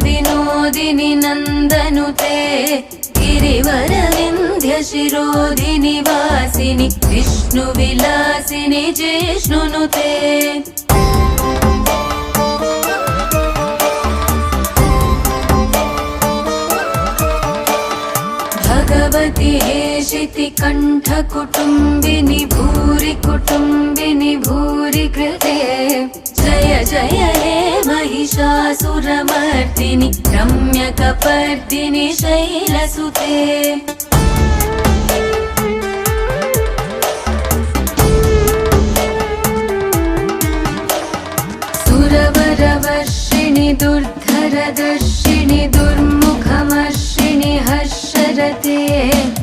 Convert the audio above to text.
विनोदिनि नन्दनुते गिरिवरविन्ध्य शिरोधिनि वासिनि विष्णुविलासिनि जिष्णुनुते भगवति हेशिति कण्ठकुटुम्बिनि भूरि कुटुम्बिनि भूरि कृते जय जय हे महिषासुरमर्दिनि रम्यकपर्दिनि शैलसुते।